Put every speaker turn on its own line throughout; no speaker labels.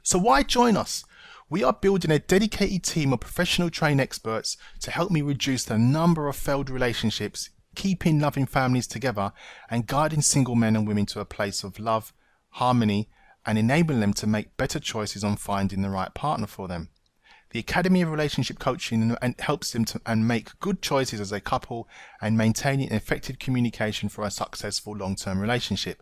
So why join us? We are building a dedicated team of professional trained experts to help me reduce the number of failed relationships, keeping loving families together, and guiding single men and women to a place of love, harmony, and enabling them to make better choices on finding the right partner for them. The Academy of Relationship Coaching helps them to make good choices as a couple and maintaining effective communication for a successful long-term relationship.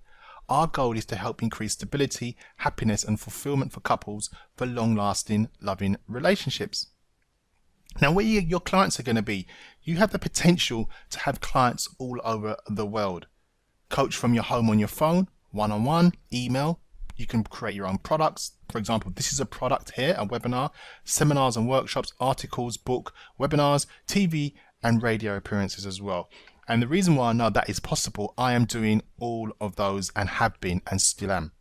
Our goal is to help increase stability, happiness, and fulfillment for couples for long-lasting, loving relationships. Now, where your clients are going to be, you have the potential to have clients all over the world. Coach from your home on your phone, one-on-one, email. You can create your own products. For example, this is a product here, a webinar, seminars and workshops, articles, book, webinars, TV and radio appearances as well. And the reason why I know that is possible, I am doing all of those and have been and still am.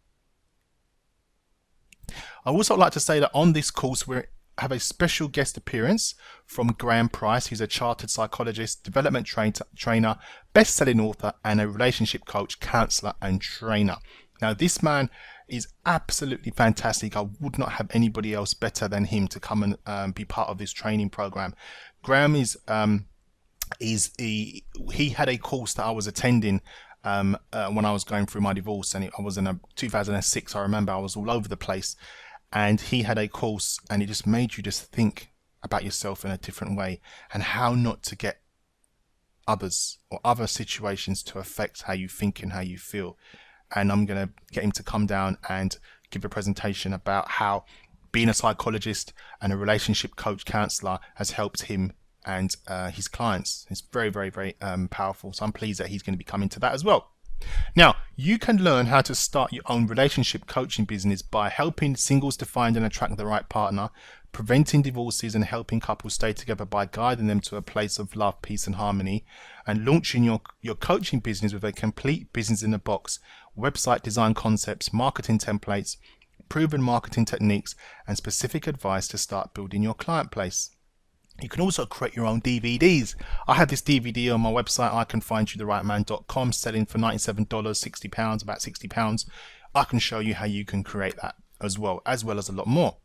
I also like to say that on this course, we have a special guest appearance from Graham Price, who's a chartered psychologist, development trainer, best-selling author, and a relationship coach, counselor, and trainer. Now, this man is absolutely fantastic. I would not have anybody else better than him to come and be part of this training program. Graham he had a course that I was attending when I was going through my divorce, and I was in 2006. I remember I was all over the place, and he had a course, and it just made you just think about yourself in a different way and how not to get others or other situations to affect how you think and how you feel. And I'm going to get him to come down and give a presentation about how being a psychologist and a relationship coach counselor has helped him and his clients. It's very, very, very powerful. So I'm pleased that he's going to be coming to that as well. Now, you can learn how to start your own relationship coaching business by helping singles to find and attract the right partner, preventing divorces and helping couples stay together by guiding them to a place of love, peace and harmony, and launching your coaching business with a complete business in a box, website design concepts, marketing templates, proven marketing techniques, and specific advice to start building your client base. You can also create your own DVDs. I have this DVD on my website, icanfindyouTheRightMan.com, selling for $97, £60, about £60. I can show you how you can create that as well as a lot more.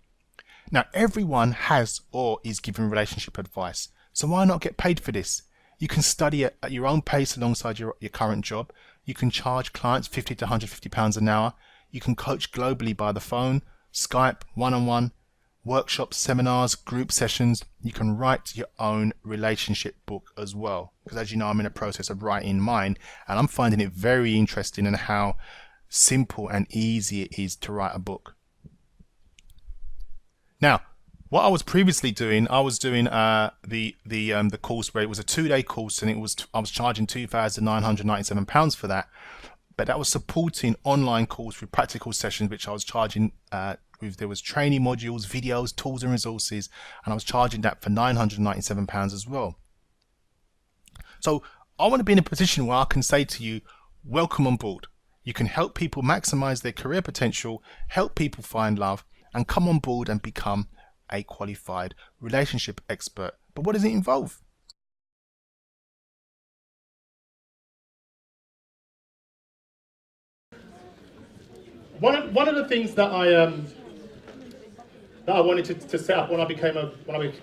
Now, everyone has or is given relationship advice, so why not get paid for this? You can study at your own pace alongside your current job. You can charge clients £50 to £150 an hour. You can coach globally by the phone, Skype, one-on-one, workshops, seminars, group sessions. You can write your own relationship book as well, because as you know, I'm in a process of writing mine, and I'm finding it very interesting in how simple and easy it is to write a book. Now, what I was previously doing, I was doing the course where it was a 2-day course, and I was charging £2,997 for that. But that was supporting online course with practical sessions, which I was charging there was training modules, videos, tools and resources, and I was charging that for £997 as well. So I want to be in a position where I can say to you, welcome on board. You can help people maximize their career potential, help people find love, and come on board and become a qualified relationship expert. But what does it involve? One of the things that I wanted to set up when I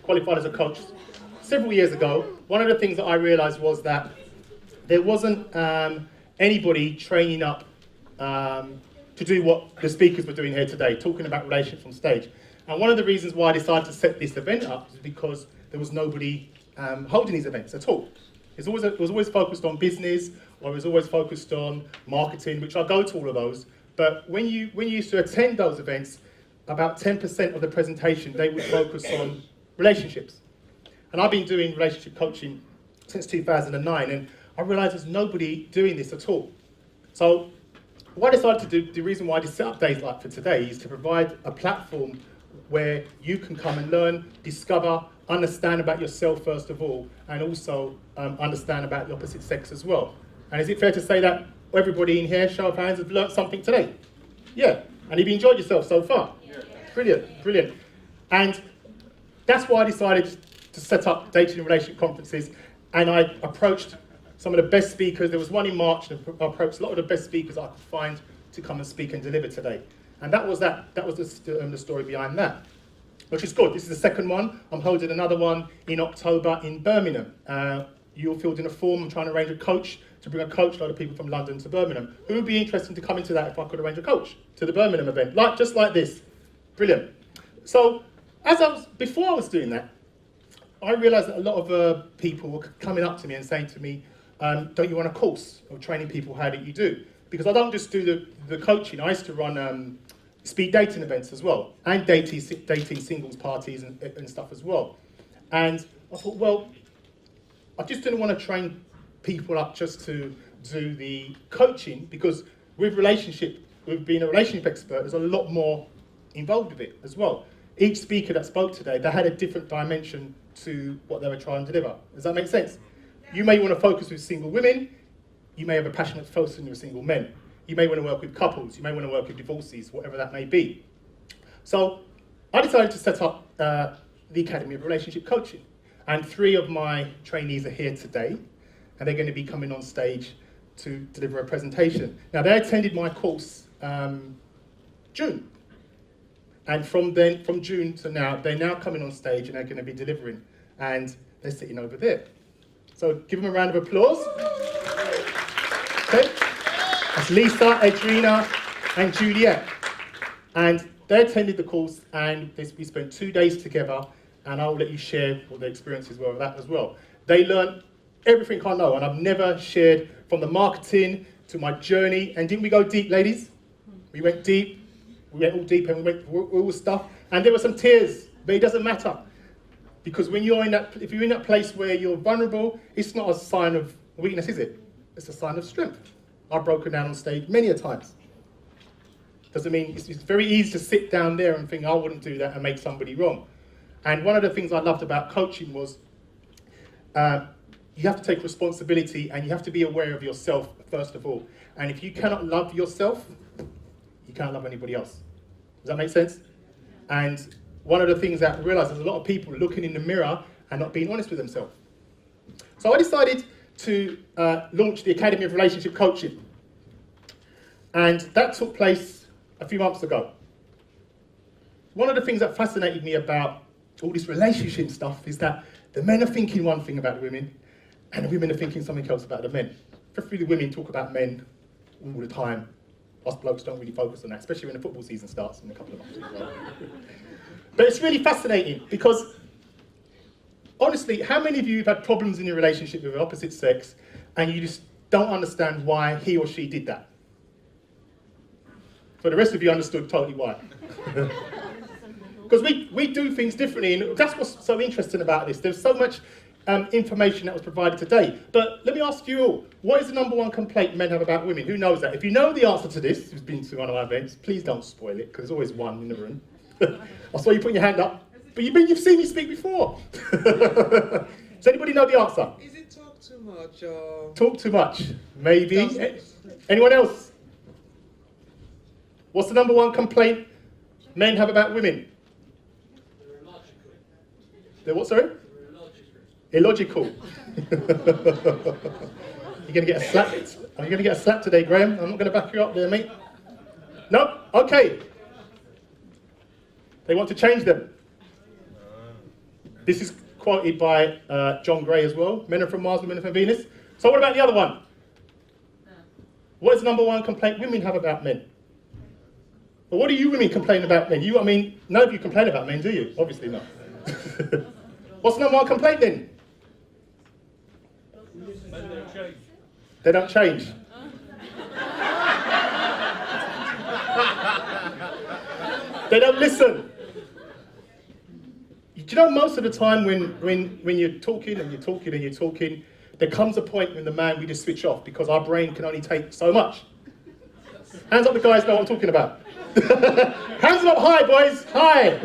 qualified as a coach several years ago, one of the things that I realized was that there wasn't anybody training up to do what the speakers were doing here today, talking about relationships on stage. And one of the reasons why I decided to set this event up is because there was nobody holding these events at all. It was always focused on business, or it was always focused on marketing, which I go to all of those. But when you used to attend those events, about 10% of the presentation, they would focus on relationships. And I've been doing relationship coaching since 2009, and I realized there's nobody doing this at all. So what I decided to do, the reason why I set up days like for today, is to provide a platform where you can come and learn, discover, understand about yourself first of all, and also understand about the opposite sex as well. And is it fair to say that everybody in here, show of hands, have learnt something today? Yeah. And have you enjoyed yourself so far? Yeah. Brilliant, brilliant. And that's why I decided to set up dating and relationship conferences, and I approached some of the best speakers. There was one in March, and I approached a lot of the best speakers I could find to come and speak and deliver today.
And that was the story behind that, which is good. This is the second one. I'm holding another one in October in Birmingham. You'll fill in a form. I'm trying to arrange a coach, to bring a lot of people from London to Birmingham. Who would be interested to come into that if I could arrange a coach to the Birmingham event? Just like this. Brilliant. So, before I was doing that, I realised that a lot of people were coming up to me and saying to me, don't you want a course of training people how do you do? Because I don't just do the coaching, I used to run speed dating events as well, and dating singles parties and stuff as well. And I thought, well, I just didn't want to train people up just to do the coaching, because with being a relationship expert, there's a lot more involved with it as well. Each speaker that spoke today, they had a different dimension to what they were trying to deliver. Does that make sense? You may want to focus with single women, you may have a passionate focus with single men. You may want to work with couples, you may want to work with divorcees, whatever that may be. So I decided to set up the Academy of Relationship Coaching. And 3 of my trainees are here today, and they're going to be coming on stage to deliver a presentation. Now, they attended my course June. And from June to now, they're now coming on stage and they're going to be delivering. And they're sitting over there. So give them a round of applause. Okay. That's Lisa, Edrina, and Juliet. And they attended the course, and we spent 2 days together, and I'll let you share what their experiences were with that as well. They learned everything I know, and I've never shared from the marketing to my journey. And didn't we go deep, ladies? We went deep. We went all deep, and we went all stuff. And there were some tears, but it doesn't matter. Because when if you're in that place where you're vulnerable, it's not a sign of weakness, is it? It's a sign of strength. I've broken down on stage many a times. Doesn't mean it's very easy to sit down there and think I wouldn't do that and make somebody wrong. And one of the things I loved about coaching was you have to take responsibility, and you have to be aware of yourself first of all. And if you cannot love yourself, you can't love anybody else. Does that make sense? And one of the things that I realised is a lot of people looking in the mirror and not being honest with themselves. So I decided to launch the Academy of Relationship Coaching. And that took place a few months ago. One of the things that fascinated me about all this relationship stuff is that the men are thinking one thing about the women, and the women are thinking something else about the men. Especially the women talk about men all the time. Us blokes don't really focus on that, especially when the football season starts in a couple of months as well. But it's really fascinating because, honestly, how many of you have had problems in your relationship with the opposite sex and you just don't understand why he or she did that? So the rest of you understood totally why. Because we do things differently, and that's what's so interesting about this. There's so much information that was provided today. But let me ask you all, what is the #1 complaint men have about women? Who knows that? If you know the answer to this, who's been to one of our events, please don't spoil it, because there's always one in the room. I saw you putting your hand up, but you've seen me speak before. Does anybody know the answer?
Is it talk too much? Or...
Talk too much, maybe. Anyone else? What's the #1 complaint men have about women?
They're illogical.
They're what, sorry?
They're illogical.
Illogical. You're going to get a slap. Are you going to get a slap today, Graham? I'm not going to back you up there, mate. No? Okay. They want to change them. This is quoted by John Gray as well. Men are from Mars, women are from Venus. So what about the other one? What is the #1 complaint women have about men? Well, what do you women complain about men? None of you complain about men, do you? Obviously not. What's the #1 complaint then?
Men don't change.
They don't change. They don't listen. Do you know most of the time when you're talking and you're talking and you're talking, there comes a point when the man we just switch off because our brain can only take so much. Hands up the guys know what I'm talking about. Hands up high, boys, high.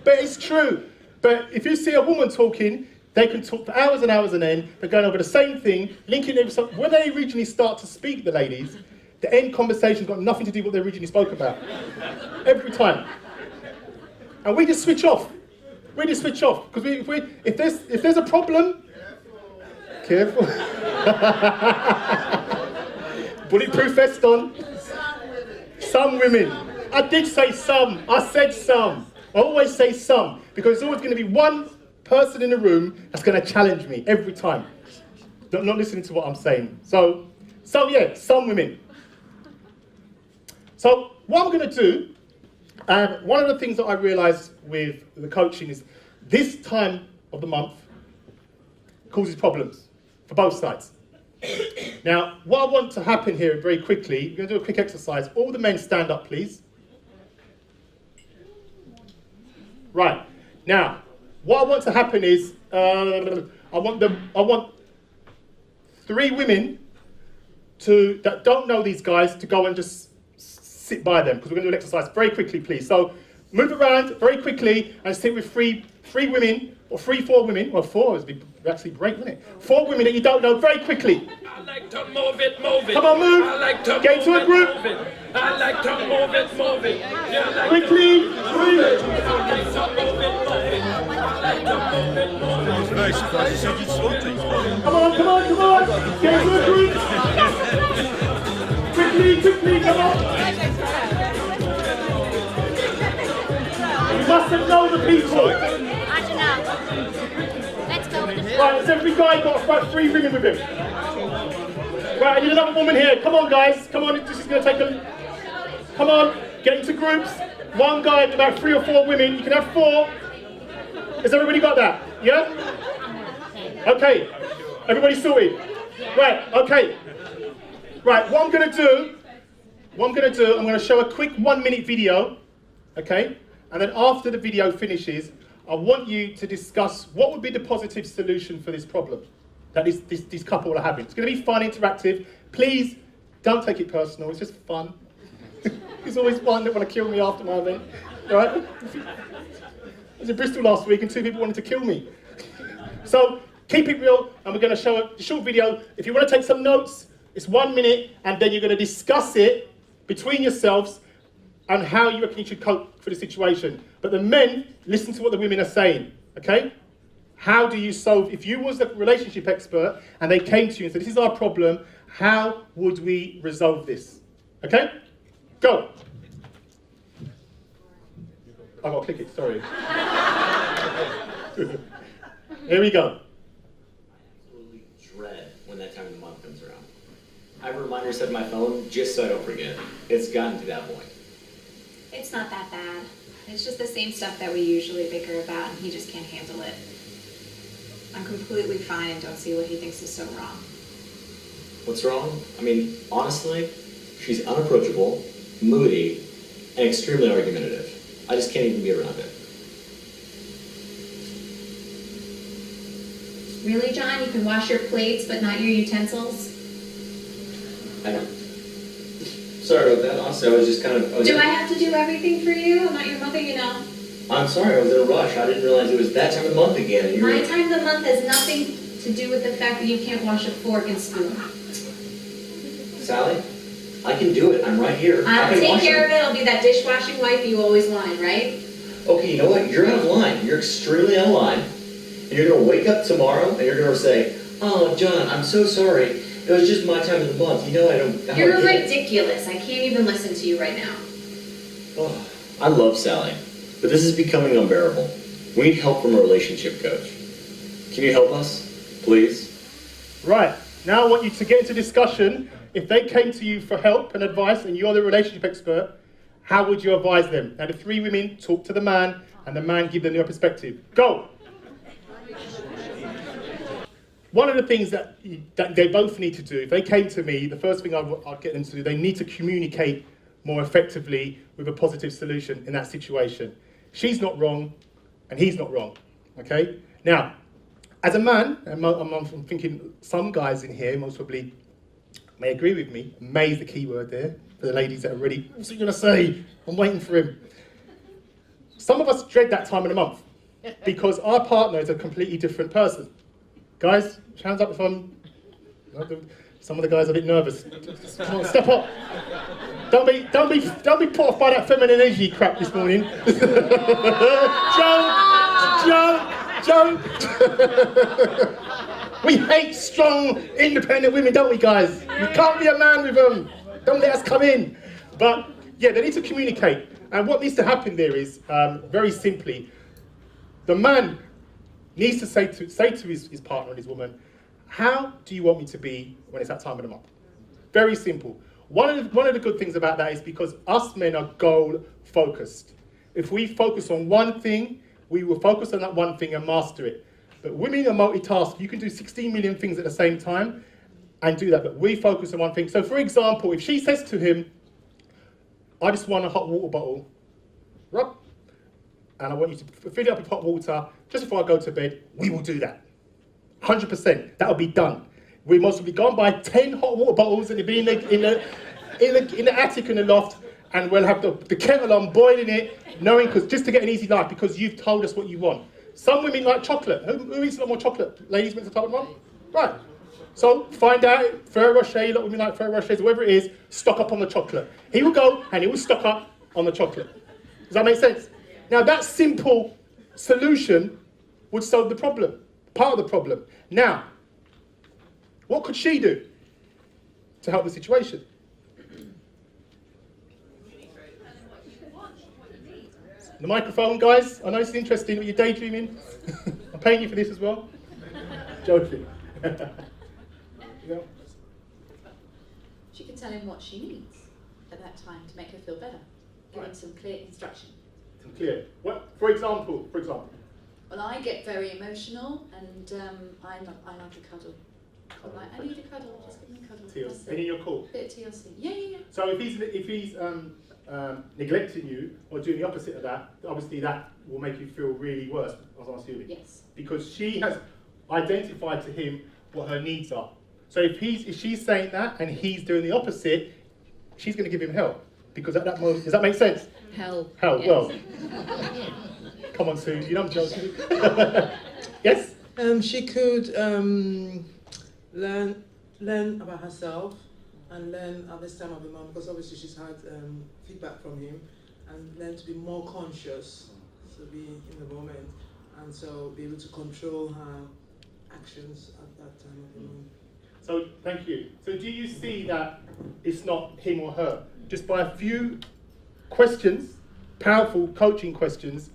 But it's true. But if you see a woman talking, they can talk for hours and hours and end. They're going over the same thing, linking it. When they originally start to speak, the ladies, the end conversation's got nothing to do with what they originally spoke about. Every time. And we just switch off. We just switch off. Because if there's a problem, careful. Bulletproof vest on. Some women. I did say some. I said some. I always say some because there's always going to be one person in the room that's going to challenge me every time. Not listening to what I'm saying. So yeah, some women. So what I'm going to do, one of the things that I realised with the coaching is this time of the month causes problems for both sides. Now, what I want to happen here very quickly, we're going to do a quick exercise. All the men stand up, please. Right. Now, what I want to happen is, I want 3 women that don't know these guys to go and just sit by them, because we're going to do an exercise very quickly, please. So move around very quickly and sit with three women, or 4 women. Well, 4 would be actually great, wouldn't it? 4 women that you don't know very quickly.
I like to move it, move it.
Come on, move.
I like to
Get into
move
a group.
It, move it. I like to move it, move it. Yeah, I like
Quickly,
to move it, move it. I like to move it, move it. I like to move it, move it.
Come on. Get into a group. Quickly, come on. You mustn't know the people.
I don't know. Let's go with the flow.
Right, has every guy got about 3 women with him? Right, I need another woman here. Come on, guys. Come on, this is going to take a... Come on, get into groups. One guy, about 3 or 4 women. You can have 4. Has everybody got that? Yeah? Okay. Everybody sorted? Right, okay. Right, what I'm going to do, I'm going to show a quick 1-minute video, okay? And then after the video finishes, I want you to discuss what would be the positive solution for this problem that this couple are having. It's going to be fun, interactive. Please don't take it personal. It's just fun. It's always one that want to kill me after my event, right? I was in Bristol last week and 2 people wanted to kill me. So keep it real, and we're going to show a short video. If you want to take some notes, it's 1 minute, and then you're going to discuss it between yourselves and how you reckon you should cope for the situation. But the men, listen to what the women are saying, okay? How do you solve, if you was the relationship expert and they came to you and said, this is our problem, how would we resolve this? Okay? Go. I've got to click it, sorry. Here we go.
Absolutely dread when that time of the month comes around. I have a reminder set on my phone just so I don't forget. It's gotten to that point.
It's not that bad. It's just the same stuff that we usually bicker about, and he just can't handle it. I'm completely fine and don't see what he thinks is so wrong.
What's wrong? I mean, honestly, she's unapproachable, moody, and extremely argumentative. I just can't even be around it.
Really, John? You can wash your plates, but not your utensils?
I know. Sorry about that. Honestly, I was just kind of...
Do I have to do everything for you? I'm not your mother, you know.
I'm sorry, I was in a rush. I didn't realize it was that time of the month again. And
My time of the month has nothing to do with the fact that you can't wash a fork and spoon.
Sally, I can do it. I'm right here.
I'll
can
take
wash
care
them.
of it. I'll be that dishwashing wife you always wanted, right?
Okay, you know what? You're out of line. You're extremely out of line. And you're going to wake up tomorrow and you're going to say, oh, John, I'm so sorry. It was just my time of the month. You know I don't...
You're ridiculous. I can't even listen to you right now.
Oh, I love Sally, but this is becoming unbearable. We need help from a relationship coach. Can you help us, please?
Right, now I want you to get into discussion. If they came to you for help and advice and you're the relationship expert, how would you advise them? Now the 3 women talk to the man and the man give them their perspective. Go! One of the things that they both need to do, if they came to me, the first thing I'd get them to do, they need to communicate more effectively with a positive solution in that situation. She's not wrong, and he's not wrong, okay? Now, as a man, and I'm thinking some guys in here most probably may agree with me. May is the key word there, for the ladies that are ready. What's he gonna say? I'm waiting for him. Some of us dread that time of the month, because our partner is a completely different person. Guys, hands up if some of the guys are a bit nervous. Come on, step up. Don't be put off by that feminine energy crap this morning. Joke. We hate strong, independent women, don't we, guys? You can't be a man with them. Don't let us come in. But Yeah, they need to communicate. And what needs to happen there is, very simply, the man needs to say to his partner and his woman, how do you want me to be when it's that time of the month? Very simple. One of the good things about that is because us men are goal focused. If we focus on one thing, we will focus on that one thing and master it. But women are multitask. You can do 16 million things at the same time and do that, but we focus on one thing. So for example, if she says to him, I just want a hot water bottle, Rob, and I want you to fill it up with hot water just before I go to bed, we will do that. 100%, that'll be done. We must be gone by 10 hot water bottles and it'll be in the attic in the loft, and we'll have the kettle on boiling it, knowing, because just to get an easy life, because you've told us what you want. Some women like chocolate. Who eats a lot more chocolate? Ladies, when's the top of the month? Right. So find out, Ferrero Rocher, a lot of women like Ferrero Rochers, whatever it is, stock up on the chocolate. He will go and he will stock up on the chocolate. Does that make sense? Now that simple solution would solve the problem, part of the problem. Now, what could she do to help the situation? The microphone, guys. I know it's interesting, but you're daydreaming. I'm paying you for this as well. Joking. Yeah.
She can tell him what she needs at that time to make her feel better. Give him some clear instruction.
Some clear. What? For example.
Well, I get very emotional, and I like a cuddle. I'm like, I need a cuddle. Just give me a cuddle.
TLC. And in your call.
Bit of TLC. Yeah.
So if he's neglecting you or doing the opposite of that, obviously that will make you feel really worse, as I'm assuming.
Yes.
Because she has identified to him what her needs are. So if she's saying that and he's doing the opposite, she's going to give him hell. Because at that moment, does that make sense?
Hell.
Hell.
Yes.
Well. Come on, Sue. You know I'm joking. Yes.
She could learn about herself and learn at this time of the month, because obviously she's had feedback from him, and learn to be more conscious, to be in the moment, and so be able to control her actions at that time of the month.
So thank you. So do you see that it's not him or her? Just by a few questions, powerful coaching questions,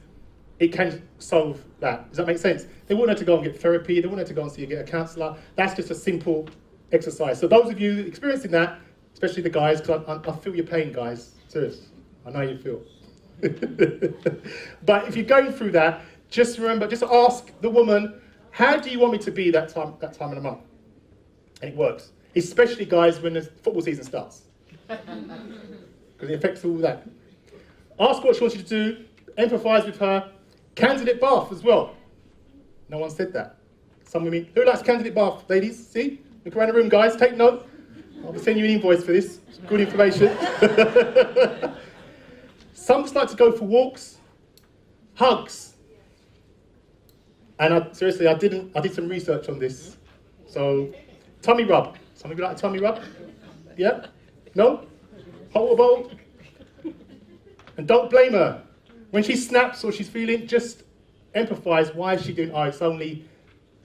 it can solve that. Does that make sense? They wouldn't have to go and get therapy. They wouldn't have to go and see and get a counsellor. That's just a simple exercise. So those of you experiencing that, especially the guys, because I feel your pain, guys. Serious. I know you feel. But if you're going through that, just remember, just ask the woman, how do you want me to be that time of the month? And it works. Especially, guys, when the football season starts. Because it affects all that. Ask what she wants you to do. Empathise with her. Candidate bath as well. No one said that. Some women, who likes candidate bath, ladies? See? Look around the room, guys. Take note. I'll send you an invoice for this. It's good information. Some just like to go for walks. Hugs. And I did some research on this. So, tummy rub. Some of you like a tummy rub? Yeah? No? Hot water bowl? And don't blame her. When she snaps or she's feeling, just empathise. Why is she doing? Oh, it's only,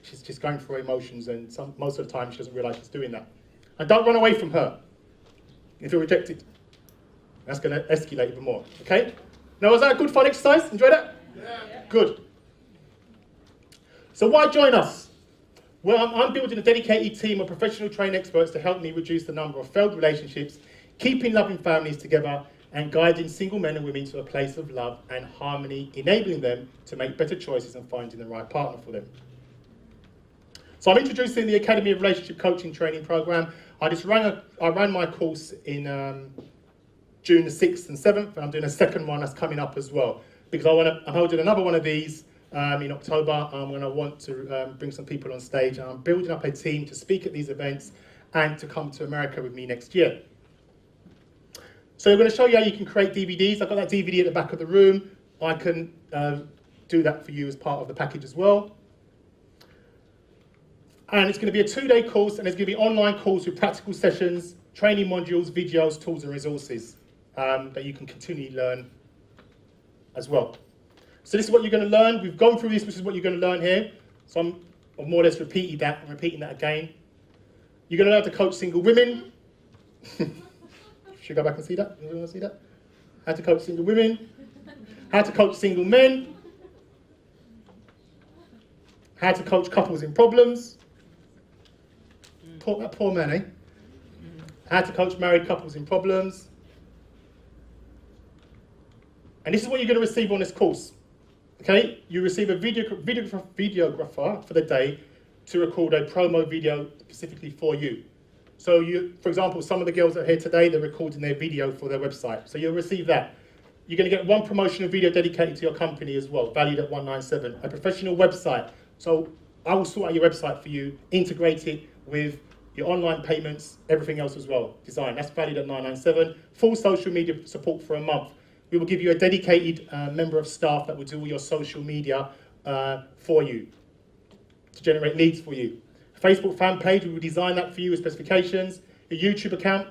she's just going through her emotions, and most of the time she doesn't realise she's doing that. And don't run away from her if you're rejected. That's going to escalate even more. Okay? Now, was that a good fun exercise? Enjoy that? Yeah. Good. So why join us? Well, I'm building a dedicated team of professional trained experts to help me reduce the number of failed relationships, keeping loving families together, and guiding single men and women to a place of love and harmony, enabling them to make better choices and finding the right partner for them. So I'm introducing the Academy of Relationship Coaching Training Program. I ran my course in June the 6th and 7th, and I'm doing a second one that's coming up as well. Because I'm holding another one of these in October. I'm going to want to bring some people on stage, and I'm building up a team to speak at these events and to come to America with me next year. So I'm going to show you how you can create DVDs. I've got that DVD at the back of the room. I can do that for you as part of the package as well. And it's going to be a 2-day course, and it's going to be an online course with practical sessions, training modules, videos, tools and resources that you can continually learn as well. So this is what you're going to learn. We've gone through this. This is what you're going to learn here. So I'm more or less repeating that again. You're going to learn to coach single women. Should we go back and see that? You want to see that? how to coach single women, how to coach single men, how to coach couples in problems. That poor man, eh? How to coach married couples in problems. And this is what you're going to receive on this course. Okay? You receive a videographer for the day to record a promo video specifically for you. So you, for example, some of the girls that are here today, they're recording their video for their website. So you'll receive that. You're going to get one promotional video dedicated to your company as well, valued at $197. A professional website. So I will sort out your website for you, integrate it with your online payments, everything else as well. Design, that's valued at $997. Full social media support for a month. We will give you a dedicated member of staff that will do all your social media for you, to generate leads for you. Facebook fan page, we will design that for you with specifications. Your YouTube account,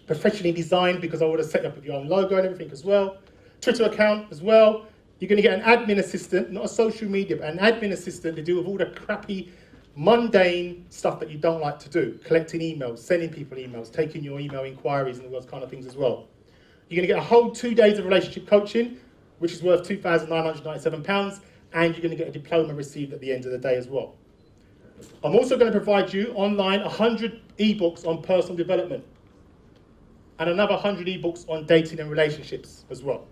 professionally designed because I would have set up with your own logo and everything as well. Twitter account as well. You're going to get an admin assistant, not a social media, but an admin assistant to deal with all the crappy, mundane stuff that you don't like to do. Collecting emails, sending people emails, taking your email inquiries and all those kind of things as well. You're going to get a whole 2 days of relationship coaching, which is worth £2,997, and you're going to get a diploma received at the end of the day as well. I'm also going to provide you online 100 ebooks on personal development and another 100 ebooks on dating and relationships as well.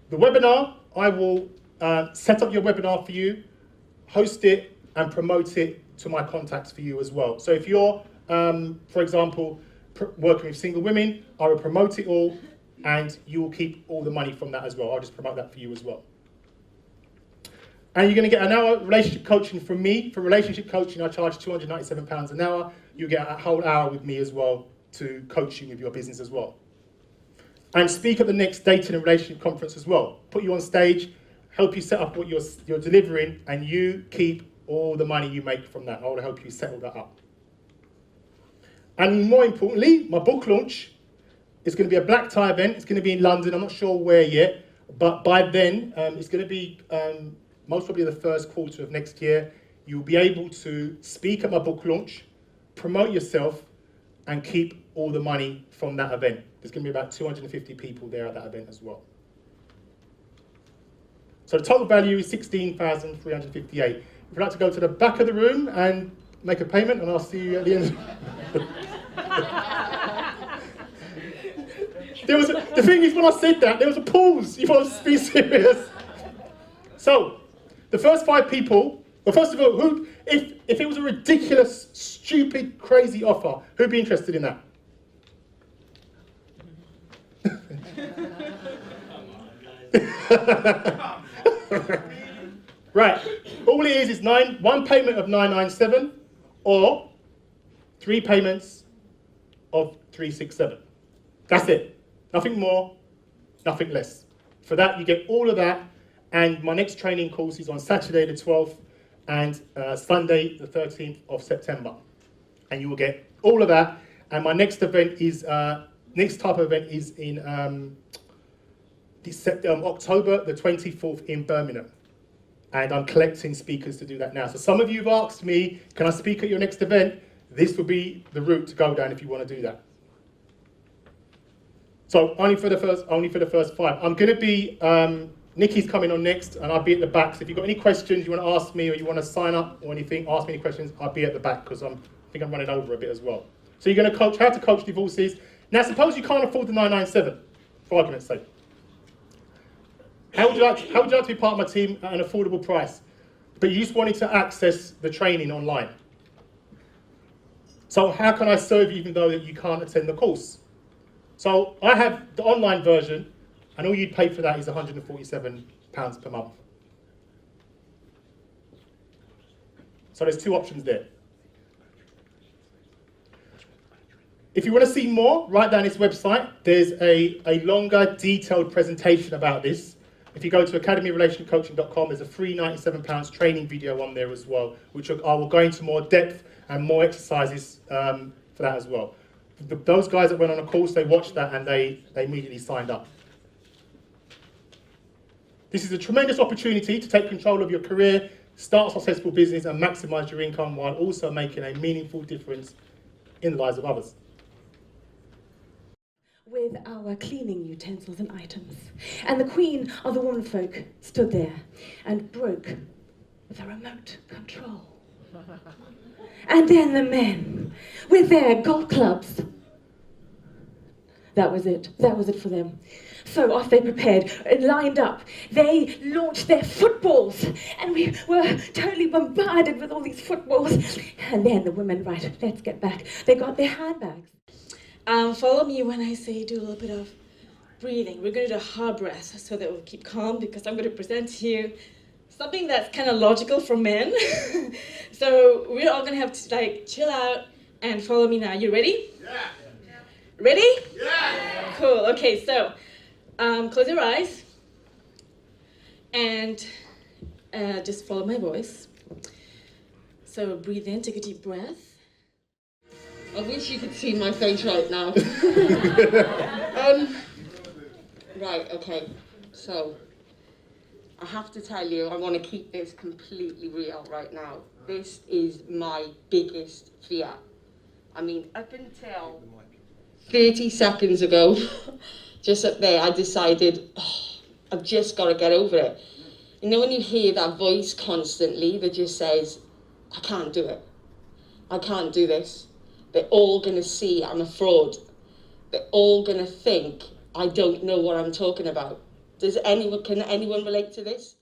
The webinar, I will set up your webinar for you, host it and promote it to my contacts for you as well. So if you're, for example, working with single women, I will promote it all and you will keep all the money from that as well. I'll just promote that for you as well. And you're going to get an hour relationship coaching from me. For relationship coaching, I charge £297 an hour. You get a whole hour with me as well to coach you with your business as well. And speak at the next dating and relationship conference as well. Put you on stage, help you set up what you're delivering, and you keep all the money you make from that. I will help you settle that up. And more importantly, my book launch is going to be a black tie event. It's going to be in London. I'm not sure where yet, but by then it's going to be most probably the first quarter of next year. You'll be able to speak at my book launch, promote yourself, and keep all the money from that event. There's going to be about 250 people there at that event as well. So the total value is $16,358. If you'd like to go to the back of the room and make a payment, and I'll see you at the end. The thing is, when I said that, there was a pause. You want to be serious? So, the first 5 people, well, first of all, if it was a ridiculous, stupid, crazy offer, who'd be interested in that? Right, all it is one payment of $997 or 3 payments of $367. That's it. Nothing more, nothing less. For that, you get all of that. And my next training course is on Saturday the 12th and Sunday the 13th of September. And you will get all of that. And my next event is, next type of event is in October the 24th in Birmingham. And I'm collecting speakers to do that now. So some of you have asked me, can I speak at your next event? This will be the route to go down if you want to do that. So only for the first 5. I'm going to be, Nikki's coming on next, and I'll be at the back. So if you've got any questions you want to ask me, or you want to sign up or anything, ask me any questions, I'll be at the back because I think I'm running over a bit as well. So you're going to coach how to coach divorces. Now suppose you can't afford the $997, for argument's sake. How would you like to be part of my team at an affordable price? But you just wanted to access the training online. So how can I serve you even though you can't attend the course? So I have the online version, and all you'd pay for that is £147 per month. So there's 2 options there. If you want to see more, write down this website. There's a longer, detailed presentation about this. If you go to academyrelationcoaching.com, there's a free £97 training video on there as well, which I will go into more depth and more exercises for that as well. Those guys that went on a course, they watched that and they immediately signed up. This is a tremendous opportunity to take control of your career, start a successful business and maximize your income while also making a meaningful difference in the lives of others.
with our cleaning utensils and items. And the queen of the womenfolk stood there and broke the remote control. And then the men with their golf clubs. That was it. That was it for them. So off they prepared, lined up. They launched their footballs, and we were totally bombarded with all these footballs. And then the women, right, let's get back. They got their handbags. Follow me when I say do a little bit of breathing. We're going to do a hard breath so that we'll keep calm, because I'm going to present to you something that's kind of logical for men. So we're all going to have to like chill out and follow me now. You ready?
Yeah.
Ready?
Yeah.
Cool. Okay, so close your eyes and just follow my voice. So breathe in, take a deep breath.
I wish you could see my face right now. Right, okay. So, I have to tell you, I want to keep this completely real right now. This is my biggest fear. I mean, up until 30 seconds ago, just up there, I decided, I've just got to get over it. You know when you hear that voice constantly that just says, I can't do it. I can't do this. They're all going to see I'm a fraud. They're all going to think I don't know what I'm talking about. Can anyone relate to this?